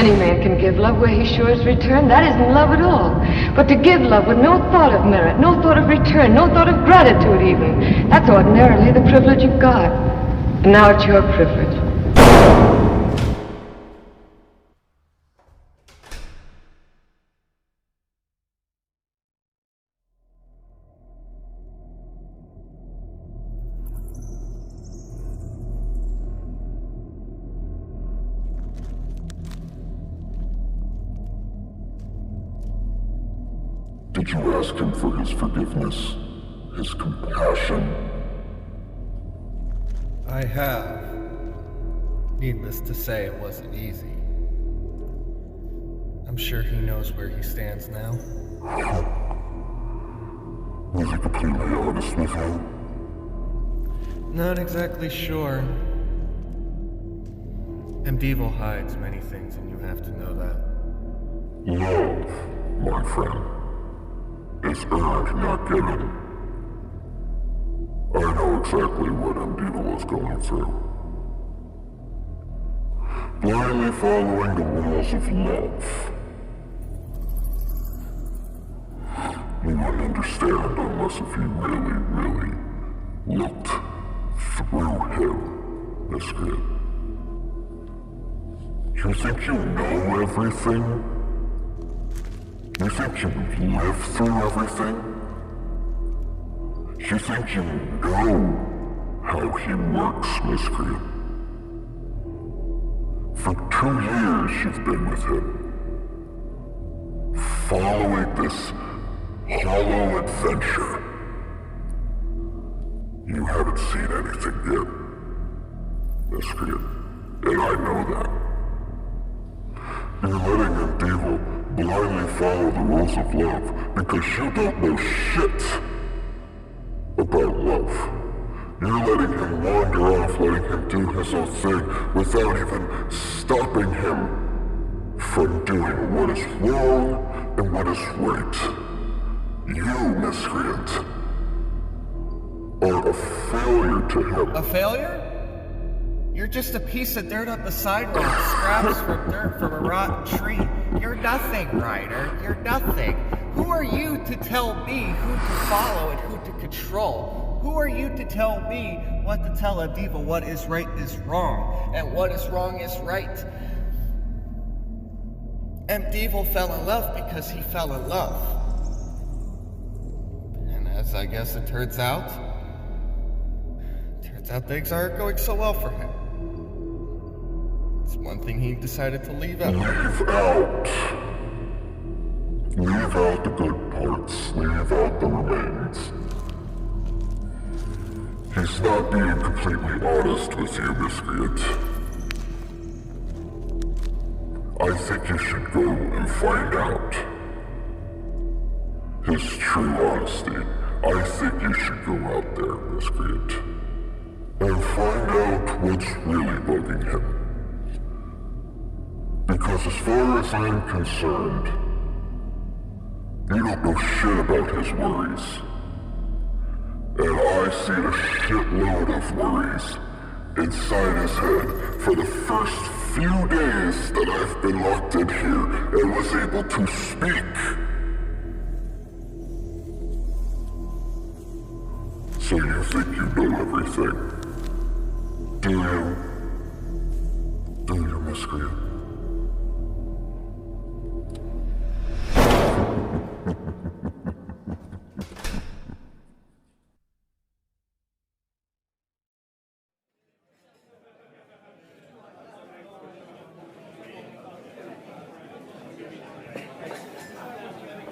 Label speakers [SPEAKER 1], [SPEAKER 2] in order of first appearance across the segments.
[SPEAKER 1] Any man can give love where he sure is returned. That isn't love at all. But to give love with no thought of merit, no thought of return, no thought of gratitude even, that's ordinarily the privilege of God. And now it's your privilege.
[SPEAKER 2] Did you ask him for his forgiveness, his compassion?
[SPEAKER 3] I have. Needless to say, it wasn't easy. I'm sure he knows where he stands now.
[SPEAKER 2] Was he completely honest with you?
[SPEAKER 3] Not exactly sure. MDDEVIL hides many things, and you have to know that.
[SPEAKER 2] Love, my friend, is earned, not given. I know exactly what MDDEVIL is going through. Blindly following the rules of love. You wouldn't understand unless if you really, really looked through him, Miscreant. You think you know everything? You think you've lived through everything? You think you know how he works, Miscreant? For 2 years you've been with him, following this hollow adventure. You haven't seen anything yet, Miscreant, and I know that. You're letting MDDEVIL blindly follow the rules of love because you don't know shit about love. You're letting him wander off, letting him do his own thing without even stopping him from doing what is wrong and what is right. You, Miscreant, are a failure to him.
[SPEAKER 3] A failure? You're just a piece of dirt on the sidewalk, scraps from dirt from a rotten tree. You're nothing, Ryder. You're nothing. Who are you to tell me who to follow and who to control? Who are you to tell me what to tell MDDEVIL? What is right is wrong, and what is wrong is right. MDDEVIL fell in love because he fell in love. And as I guess it turns out things aren't going so well for him. It's one thing he decided to leave out.
[SPEAKER 2] Leave out. Leave out the good parts. Leave out the remains. He's not being completely honest with you, Miscreant. I think you should go and find out his true honesty. I think you should go out there, Miscreant, and find out what's really bugging him. Because as far as I'm concerned, you don't know shit about his worries. And I see a shitload of worries inside his head for the first few days that I've been locked in here and was able to speak. So you think you know everything? Do you? Do you, Miscreant?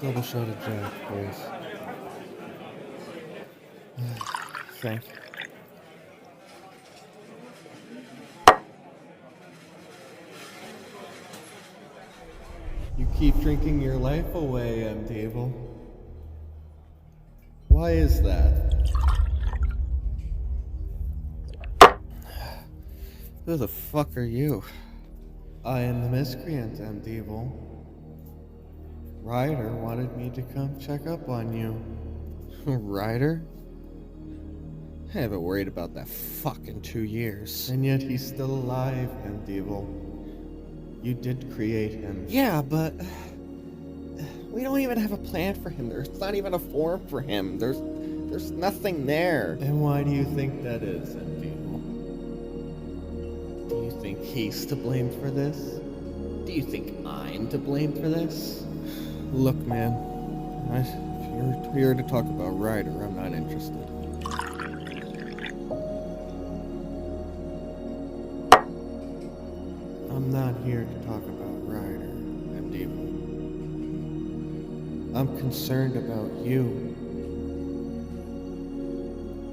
[SPEAKER 3] Double shot of Jack, please. Thank you. You keep drinking your life away, MDDEVIL. Why is that? Who the fuck are you? I am the Miscreant, MDDEVIL. Ryder wanted me to come check up on you. Ryder? I haven't worried about that fuck in 2 years. And yet he's still alive, MDDEVIL.
[SPEAKER 4] You did create him.
[SPEAKER 3] Yeah, but we don't even have a plan for him. There's not even a form for him. There's nothing there.
[SPEAKER 4] And why do you think that is, MDDEVIL? Do you think he's to blame for this? Do you think I'm to blame for this?
[SPEAKER 3] Look, man, if you're here to talk about Ryder, I'm not interested.
[SPEAKER 4] I'm not here to talk about Ryder, MDDEVIL. I'm concerned about you.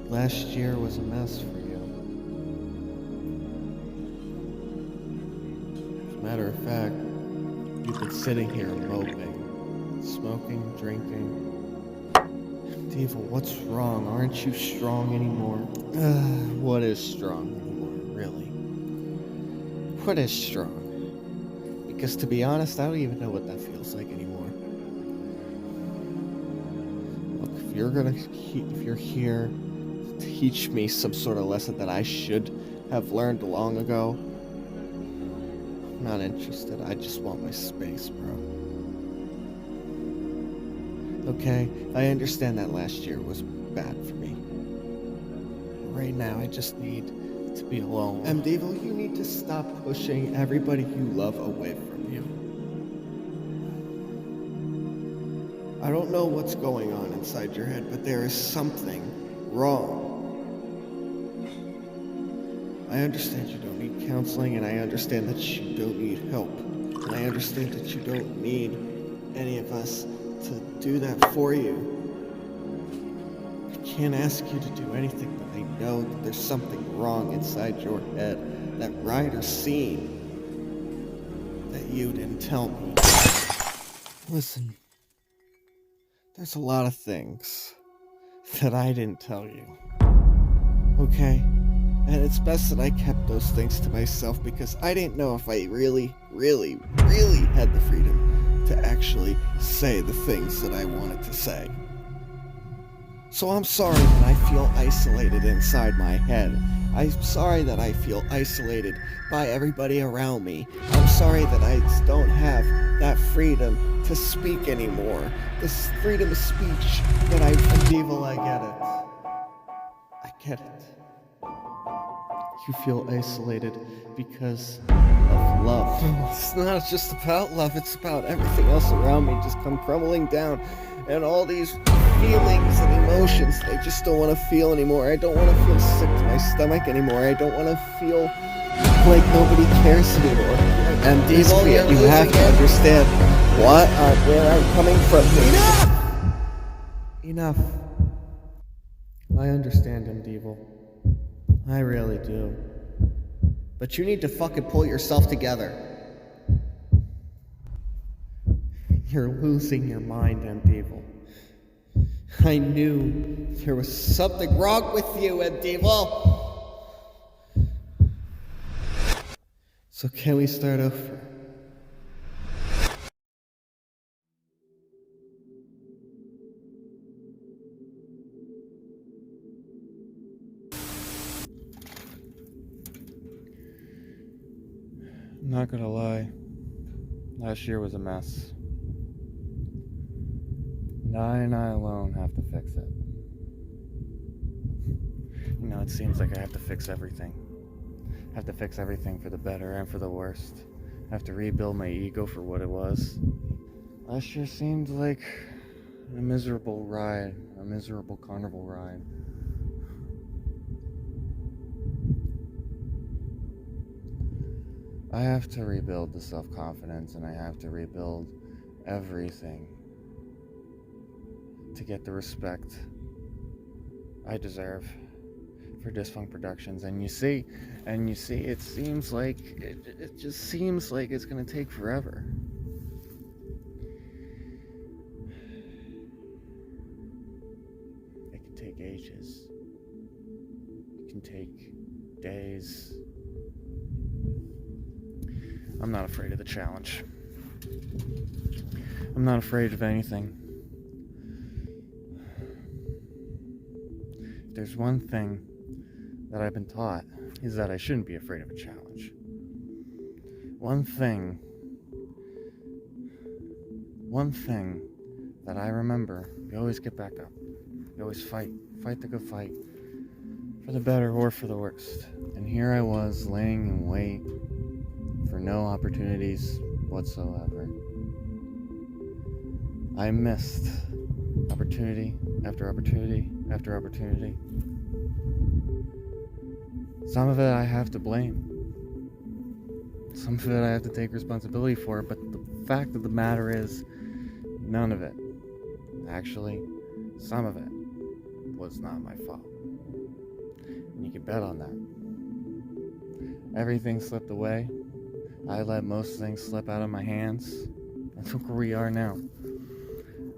[SPEAKER 4] Last year was a mess for you. As a matter of fact, you've been sitting here moping, smoking, drinking. MDDEVIL, what's wrong? Aren't you strong anymore?
[SPEAKER 3] What is strong anymore, really? What is strong? Because to be honest, I don't even know what that feels like anymore. Look, if you're here to teach me some sort of lesson that I should have learned long ago, I'm not interested. I just want my space, bro. Okay, I understand that last year was bad for me. Right now, I just need to be alone.
[SPEAKER 4] MDDEVIL, you need to stop pushing everybody you love away from you. I don't know what's going on inside your head, but there is something wrong. I understand you don't need counseling, and I understand that you don't need help. And I understand that you don't need any of us to do that for you. I can't ask you to do anything, but I know that there's something wrong inside your head that Ryder's seen that you didn't tell me. Listen, there's a lot of things that I didn't tell you. Okay? And it's best that I kept those things to myself because I didn't know if I really had the freedom to actually say the things that I wanted to say. So I'm sorry that I feel isolated inside my head. I'm sorry that I feel isolated by everybody around me. I'm sorry that I don't have that freedom to speak anymore. This freedom of speech that MDDEVIL, I get it. I get it. You feel isolated because of love. It's not just about love, it's about everything else around me just come crumbling down. And all these feelings and emotions that I just don't want to feel anymore. I don't want to feel sick to my stomach anymore. I don't want to feel like nobody cares anymore. MDDEVIL, you have to understand where I'm coming from. Enough. I understand, MDDEVIL. I really do. But you need to fucking pull yourself together. You're losing your mind, MDDEVIL. I knew there was something wrong with you, MDDEVIL. So can we start over?
[SPEAKER 5] I'm not gonna lie, last year was a mess. And I alone have to fix it. You know, it seems like I have to fix everything. I have to fix everything for the better and for the worst. I have to rebuild my ego for what it was. Last year seemed like a miserable ride, a miserable carnival ride. I have to rebuild the self-confidence, and I have to rebuild everything to get the respect I deserve for Dysfunct Productions. And you see, it seems like, it just seems like it's gonna take forever. It can take ages. It can take days. I'm not afraid of the challenge. I'm not afraid of anything. If there's one thing that I've been taught, is that I shouldn't be afraid of a challenge. One thing that I remember, you always get back up. You always fight the good fight, for the better or for the worst. And here I was, laying in wait for no opportunities whatsoever. I missed opportunity after opportunity after opportunity. Some of it I have to blame. Some of it I have to take responsibility for, but the fact of the matter is, none of it. Actually, some of it was not my fault. And you can bet on that. Everything slipped away. I let most things slip out of my hands. And look where we are now.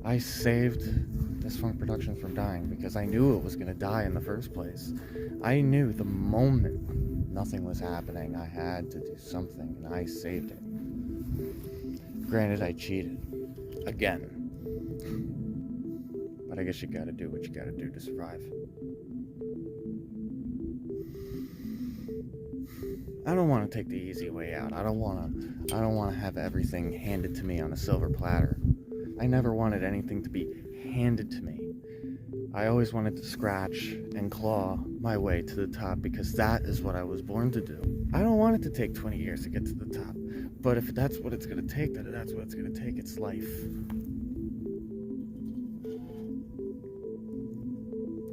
[SPEAKER 5] I saved Dysfunct Productions from dying because I knew it was going to die in the first place. I knew the moment nothing was happening, I had to do something, and I saved it. Granted, I cheated. Again. But I guess you gotta do what you gotta do to survive. I don't want to take the easy way out. I don't want to have everything handed to me on a silver platter. I never wanted anything to be handed to me. I always wanted to scratch and claw my way to the top because that is what I was born to do. I don't want it to take 20 years to get to the top. But if that's what it's going to take, then that's what it's going to take. It's life.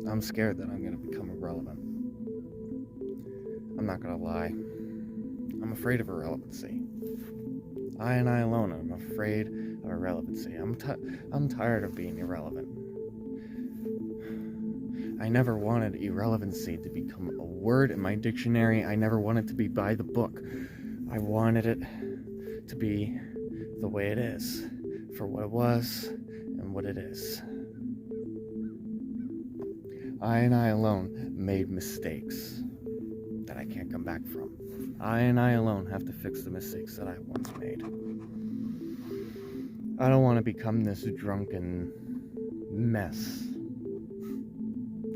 [SPEAKER 5] I'm scared that I'm going to become irrelevant. I'm not going to lie. I'm afraid of irrelevancy. I and I alone am afraid of irrelevancy. I'm tired of being irrelevant. I never wanted irrelevancy to become a word in my dictionary. I never wanted to be by the book. I wanted it to be the way it is, for what it was and what it is. I and I alone made mistakes that I can't come back from. I and I alone have to fix the mistakes that I once made. I don't want to become this drunken mess.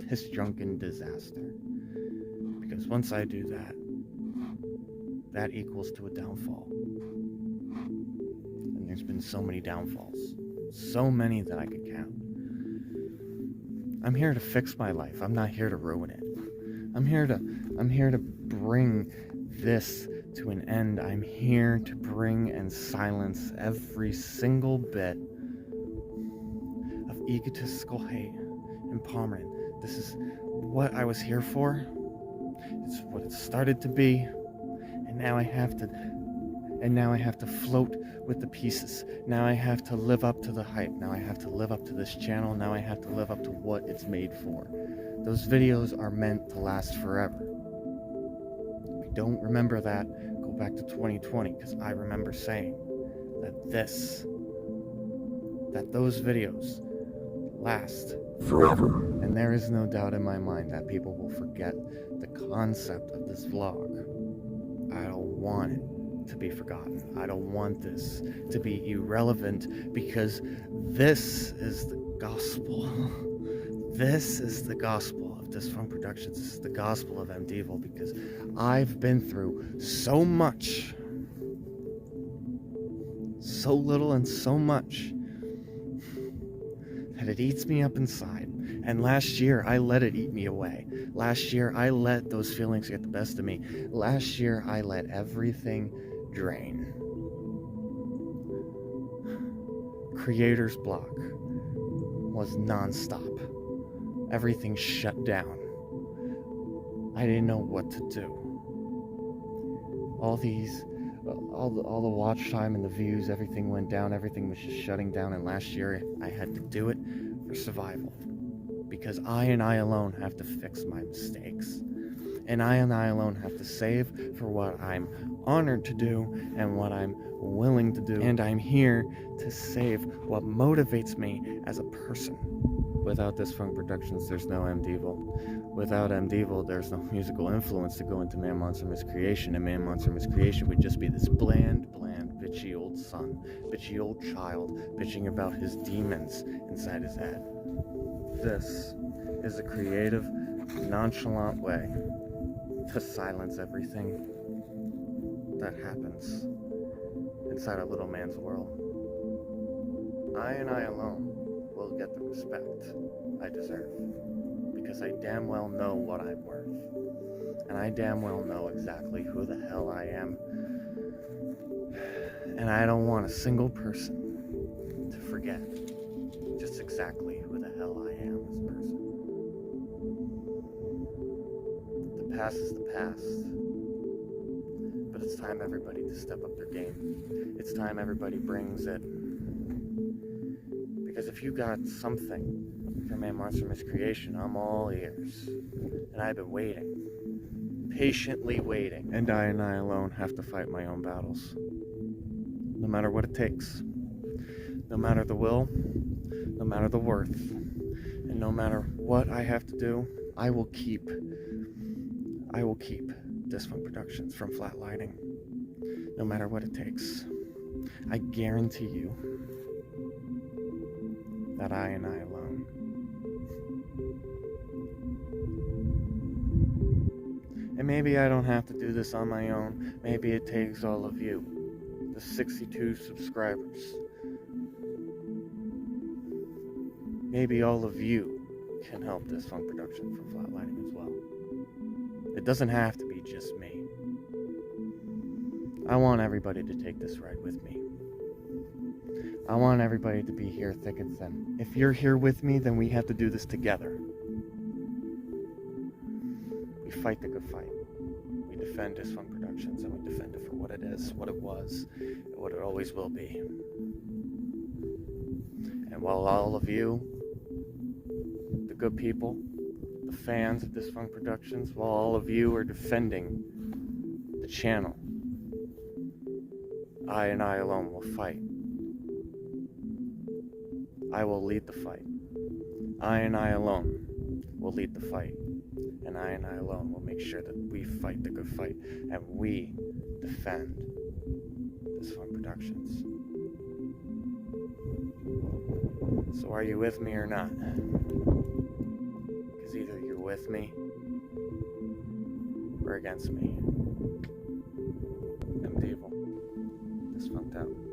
[SPEAKER 5] This drunken disaster. Because once I do that, that equals to a downfall. And there's been so many downfalls. So many that I could count. I'm here to fix my life. I'm not here to ruin it. I'm here to bring this to an end. I'm here to bring and silence every single bit of egotistical hate and pomering. This is what I was here for. It's what it started to be. And now I have to float with the pieces. Now I have to live up to the hype. Now I have to live up to this channel. Now I have to live up to what it's made for. Those videos are meant to last forever. If you don't remember that, go back to 2020, because I remember saying that those videos last
[SPEAKER 2] Forever.
[SPEAKER 5] And there is no doubt in my mind that people will forget the concept of this vlog. I don't want it to be forgotten. I don't want this to be irrelevant, because this is the gospel. This is the gospel of Dysfunct Productions. This is the gospel of MDDEVIL, because I've been through so much, so little and so much, that it eats me up inside. And last year, I let it eat me away. Last year, I let those feelings get the best of me. Last year, I let everything drain. Creator's block was non-stop. Everything shut down. I didn't know what to do. All the watch time and the views, everything went down. Everything was just shutting down. And last year, I had to do it for survival. Because I and I alone have to fix my mistakes. And I and I alone have to save for what I'm honored to do and what I'm willing to do. And I'm here to save what motivates me as a person. Without Dysfunct Productions, there's no MDDEVIL. Without MDDEVIL, there's no musical influence to go into Man Monster Miscreation. And Man Monster Miscreation would just be this bland, bitchy old son, bitchy old child, bitching about his demons inside his head. This is a creative, nonchalant way to silence everything that happens inside a little man's world. I and I alone will get the respect I deserve, because I damn well know what I'm worth, and I damn well know exactly who the hell I am, and I don't want a single person to forget just exactly who the hell I am as a person. The past is the past, but it's time everybody to step up their game. It's time everybody brings it. Because if you got something from a monster miscreation, I'm all ears. And I've been waiting. Patiently waiting. And I alone have to fight my own battles. No matter what it takes. No matter the will. No matter the worth. And no matter what I have to do, I will keep Dysfunct Productions from flatlining. No matter what it takes. I guarantee you that I and I alone and maybe I don't have to do this on my own. Maybe it takes all of you, the 62 subscribers. Maybe all of you can help Dysfunct Production from flatlining as well. It doesn't have to be just me. I want everybody to take this ride with me. I want everybody to be here thick and thin. If you're here with me, then we have to do this together. We fight the good fight. We defend Dysfunct Productions, and we defend it for what it is, what it was, and what it always will be. And while all of you, the good people, the fans of Dysfunct Productions, while all of you are defending the channel, I and I alone will fight. I will lead the fight. I and I alone will lead the fight. And I and I alone will make sure that we fight the good fight. And we defend Dysfunct Productions. So are you with me or not? Because either you're with me or against me. MDDEVIL. Dysfunct out.